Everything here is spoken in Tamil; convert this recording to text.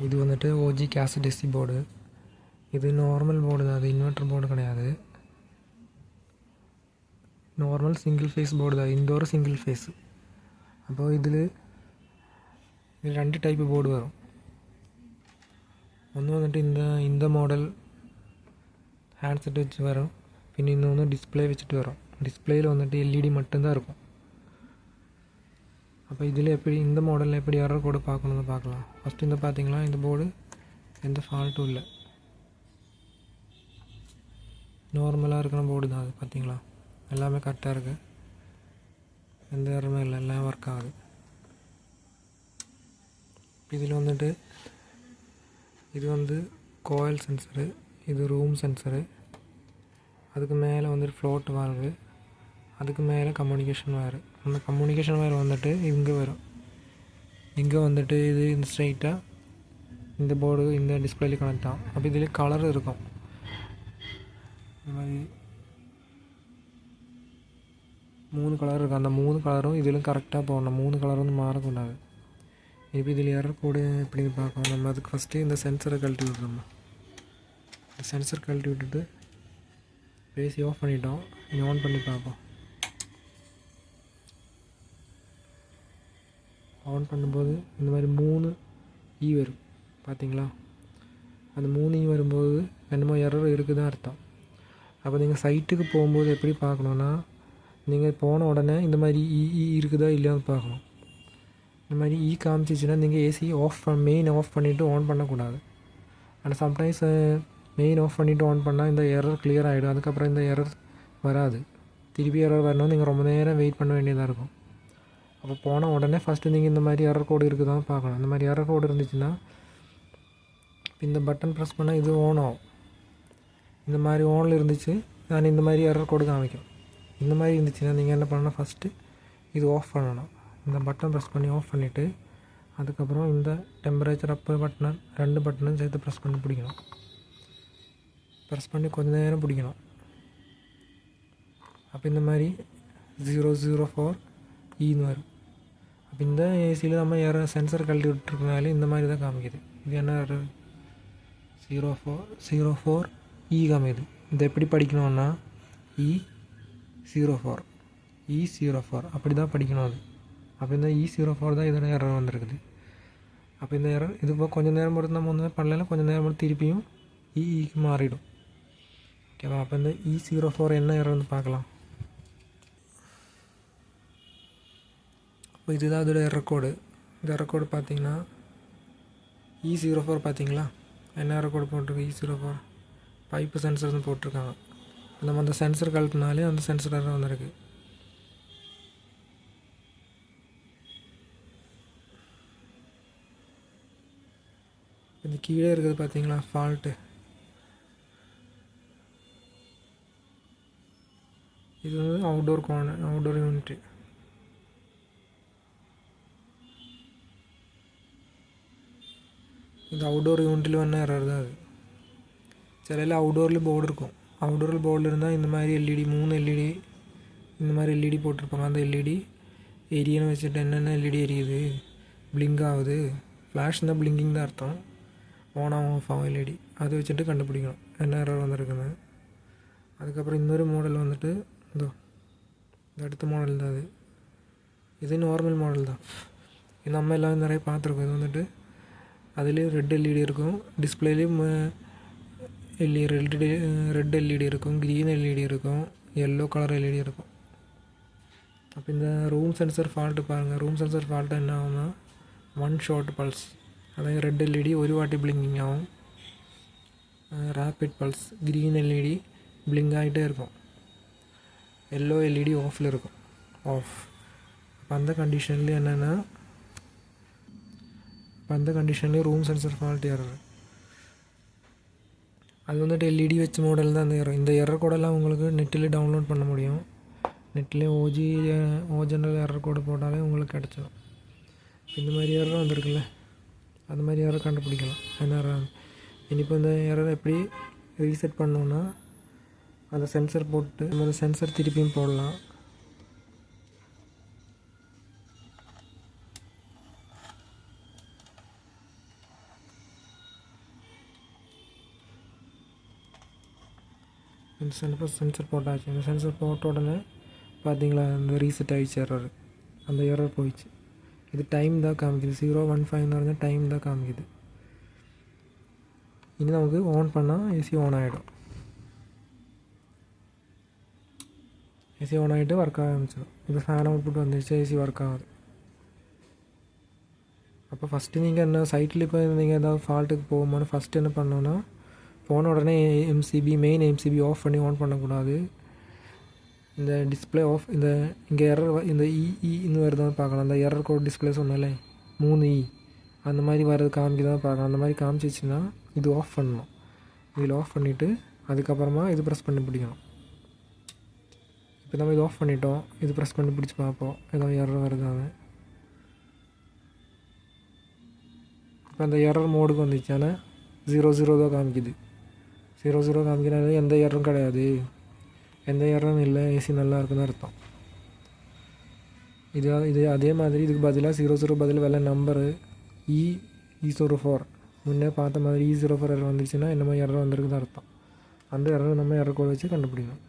இது வந்துட்டு ஓஜி கேசட் எஸ்சி போர்டு. இது நார்மல் போர்டு தான், அது இன்வெர்ட்டர் போர்டு கிடையாது. நார்மல் சிங்கிள் ஃபேஸ் போர்டு தான், இந்த ஒரு சிங்கிள் ஃபேஸ். அப்போது இதில் 2 டைப்பு போர்டு வரும். ஒன்று வந்துட்டு இந்த மாடல் ஹேண்ட்செட் வச்சு வரும். பின் இன்னொன்று டிஸ்பிளே வச்சுட்டு வரும். டிஸ்பிளேயில் வந்துட்டு எல்இடி மட்டும்தான் இருக்கும். அப்போ இதில் எப்படி இந்த மாடலில் எப்படி எரர் கோடு பார்க்கணுன்னு பார்க்கலாம். ஃபஸ்ட்டு இந்த பார்த்தீங்களா, இந்த போர்டு எந்த ஃபால்ட்டும் இல்லை, நார்மலாக இருக்கிற போர்டு தான் அது. பார்த்தீங்களா, எல்லாமே கரெக்டாக இருக்குது, எந்த எரருமே இல்லை, எல்லாம் ஒர்க் ஆகுது. இதில் வந்துட்டு இது வந்து கோயில் சென்சரு, இது ரூம் சென்சரு, அதுக்கு மேலே வந்துட்டு ஃப்ளோட் வால்வு, அதுக்கு மேலே கம்யூனிகேஷன் வயரு. அந்த கம்யூனிகேஷன் வயர் வந்துட்டு இங்கே வரும். இங்கே வந்துட்டு இது இந்த ஸ்ட்ரைட்டாக இந்த போர்டு இந்த டிஸ்பிளேல கனெக்ட் ஆகும். அப்போ இதில் கலர் இருக்கும். இந்த மாதிரி 3 கலர் இருக்குது. அந்த 3 கலரும் இதிலும் கரெக்டாக போடணும். 3 கலர் வந்து மாறக்கூடாது. இப்போ இதில் எரர் கோடு எப்படின்னு பார்க்கணும். நம்ம அதுக்கு ஃபஸ்ட்டு இந்த சென்சரை கழட்டி விட்டுறோம். இந்த சென்சர் கழட்டி விட்டுட்டு பேசி ஆஃப் பண்ணிட்டோம். இனி ஆன் பண்ணி பார்ப்போம். ஆன் பண்ணும்போது இந்த மாதிரி 3 வரும். பார்த்தீங்களா, அந்த 3 வரும்போது என்னமோ எரர் இருக்குதுன்னு அர்த்தம். அப்போ நீங்கள் சைட்டுக்கு போகும்போது எப்படி பார்க்கணுன்னா, நீங்கள் போன உடனே இந்த மாதிரி இருக்குதா இல்லையான்னு பார்க்கணும். இந்த மாதிரி காமிச்சிச்சுன்னா நீங்கள் ஏசி மெயின் ஆஃப் பண்ணிவிட்டு ஆன் பண்ணக்கூடாது. ஆனால் சம்டைம்ஸ் மெயின் ஆஃப் பண்ணிவிட்டு ஆன் பண்ணால் இந்த எரர் கிளியர் ஆகிடும். அதுக்கப்புறம் இந்த எரர் வராது. திருப்பி எரர் வரணும், நீங்கள் ரொம்ப நேரம் வெயிட் பண்ண வேண்டியதாக இருக்கும். அப்போ போன உடனே ஃபஸ்ட்டு நீங்கள் இந்த மாதிரி எரர் கோடு இருக்குதான் பார்க்கணும். இந்த மாதிரி எரர் கோடு இருந்துச்சுன்னா இந்த பட்டன் ப்ரெஸ் பண்ணால் இது ஆன் ஆகும். இந்த மாதிரி ஆனில் இருந்துச்சு, நான் இந்த மாதிரி எரர் கோடு காமிக்கும். இந்த மாதிரி இருந்துச்சுன்னா நீங்கள் என்ன பண்ணணும், ஃபஸ்ட்டு இது ஆஃப் பண்ணணும். இந்த பட்டன் ப்ரெஸ் பண்ணி ஆஃப் பண்ணிவிட்டு அதுக்கப்புறம் இந்த டெம்பரேச்சர் அப்பு பட்டனை 2 பட்டனும் சேர்த்து ப்ரெஸ் பண்ணி பிடிக்கணும். ப்ரெஸ் பண்ணி கொஞ்சம் நேரம் பிடிக்கணும். அப்போ இந்த மாதிரி 004 வரும். அப்போ இந்த ஏசியில் நம்ம சென்சர் கழட்டி விட்டுருக்கனாலே இந்த மாதிரி தான் காமிக்குது. இது என்ன 04 காமிக்குது. இதை எப்படி படிக்கணும்னா E04 அப்படி தான் படிக்கணும் அது. அப்போ இந்த E04 தான் இதோட எரர் வந்திருக்குது. அப்போ இந்த எரர் இது இப்போ கொஞ்சம் நேரம் பொறுத்து நம்ம ஒன்றுமே பண்ணல, கொஞ்சம் நேரம் பொறுத்து திருப்பியும் க்கு மாறிடும். ஓகேவா. அப்போ இந்த E04 என்ன எரர்னு பார்க்கலாம். இப்போ இதுதான் அதோட எரர் கோடு. இந்த எரர் கோடு பார்த்தீங்கன்னா E04 பார்த்தீங்களா, என்ன எரர் கோடு போட்டிருக்கு, E04 பைப்பு சென்சர்னு போட்டிருக்காங்க. நம்ம அந்த சென்சர் கழட்டினாலே அந்த சென்சர் எரர் வந்திருக்கு. இந்த கீழே இருக்குது பார்த்தீங்களா ஃபால்ட்டு, இது வந்து அவுட்டோர் யூனிட்டு. இந்த அவுட்டோர் யூனிட்டில் வந்த எரர் தான் அது. சிலையில் அவுட்டோரில் போர்டு இருக்கும். அவுட்டோரில் போர்டில் இருந்தால் இந்த மாதிரி எல்இடி 3 எல்இடி இந்த மாதிரி எல்இடி போட்டிருப்பாங்க. அந்த எல்இடி எரியன்னு வச்சுட்டு என்னென்ன எல்இடி எரியுது, பிளிங்க் ஆகுது, ஃப்ளாஷ்னா பிளிங்கிங் தான் அர்த்தம், ஆன் ஆஃப் ஆகும் எல்இடி, அதை வச்சுட்டு கண்டுபிடிக்கணும் என்ன எரர் வந்திருக்குன்னு. அதுக்கப்புறம் இன்னொரு மாடல் வந்துட்டு இந்த அடுத்த மாடல் தான் அது. இது நார்மல் மாடல் தான். இது நம்ம எல்லாம் நிறைய பார்த்துருக்கோம். இது வந்துட்டு அதுலேயும் ரெட் எல்இடி இருக்கும், டிஸ்பிளேலேயும் ரெட் எல்இடி இருக்கும், க்ரீன் எல்இடி இருக்கும், எல்லோ கலர் எல்இடி இருக்கும். அப்போ இந்த ரூம் சென்சர் ஃபால்ட்டு பாருங்கள். ரூம் சென்சர் ஃபால்ட்டு என்ன ஆகும்னா 1 ஷார்ட் பல்ஸ், அதாவது ரெட் எல்இடி ஒரு வாட்டி பிளிங்கிங் ஆகும். Rapid pulse green LED blink ஆகிட்டே இருக்கும், எல்லோ எல்இடி ஆஃபில் இருக்கும், ஆஃப். அப்போ அந்த கண்டிஷன்லேயும் ரூம் சென்சர் ஃபால்ட் எரர். அது வந்துட்டு எல்இடி வச்ச மாடல் தான் அந்த எரர். இந்த எரர் கோடெல்லாம் உங்களுக்கு நெட்டில் டவுன்லோட் பண்ண முடியும். நெட்லேயே ஓஜெனரல் எரர் கோடு போட்டாலே உங்களுக்கு கிடச்சிடும். இந்த மாதிரி எரர் வந்திருக்குல்ல, அந்த மாதிரி எரர் கண்டுபிடிக்கலாம் என்ன எரர். இனிப்போ இந்த எரர் எப்படி ரீசெட் பண்ணோன்னா அந்த சென்சர் போட்டு அந்த சென்சர் திருப்பியும் போடலாம். இந்த சென்சர் போட்டாச்சு. இந்த சென்சர் போட்ட உடனே பார்த்தீங்களா இந்த ரீசெட் ஆகிடுச்சு எரர். அந்த எரர் போயிடுச்சு. இது டைம் தான் காமிக்குது. 015 இருந்தால் டைம் தான் காமிக்குது. இனி நமக்கு ஆன் பண்ணால் ஏசி ஆன் ஆகிடும். ஏசி ஆன் ஆகிட்டு ஒர்க் ஆக ஆரம்பிச்சிடும். இப்போ ஃபேன் அவுட்புட் வந்துடுச்சு, ஏசி ஒர்க் ஆகுது. அப்போ ஃபஸ்ட்டு நீங்கள் என்ன சைட்டில் இப்போ நீங்கள் ஏதாவது ஃபால்ட்டுக்கு போகும்போது ஃபஸ்ட்டு என்ன பண்ணணுன்னா, போன உடனே மெயின் எம்சிபி ஆஃப் பண்ணி ஆன் பண்ணக்கூடாது. இந்த டிஸ்பிளே ஆஃப் இங்கே எரர் இந்த இன்னும் வருதான் பார்க்கலாம். அந்த எரர் கோட் டிஸ்பிளே சொன்னாலே 3E அந்த மாதிரி வர்றது காமிக்குதான் பார்க்கலாம். அந்த மாதிரி காமிச்சிச்சின்னா இது ஆஃப் பண்ணணும். இதில் ஆஃப் பண்ணிவிட்டு அதுக்கப்புறமா இது ப்ரெஸ் பண்ணி பிடிக்கணும். இப்போ நம்ம இது ஆஃப் பண்ணிட்டோம். இது ப்ரெஸ் பண்ணி பிடிச்சி பார்ப்போம் ஏதாவது எரர் வருதான்னு. இப்போ அந்த எரர் மோடுக்கு வந்துச்சுன்னா 00 தான் காமிக்குது. 00 காமிக்கிறது எந்த எரரும் கிடையாது, எந்த எரரும் இல்லை, ஏசி நல்லா இருக்குன்னு அர்த்தம். இது அதே மாதிரி இதுக்கு பதிலாக 00 பதில் வேலை நம்பரு E04 முன்னே பார்த்த மாதிரி E04 எரர் வந்துச்சுன்னா இந்த மாதிரி எரர் வந்திருக்குன்னு அர்த்தம். அந்த எரர் நம்ம எரர் கோட் வச்சு கண்டுபிடிக்கணும்.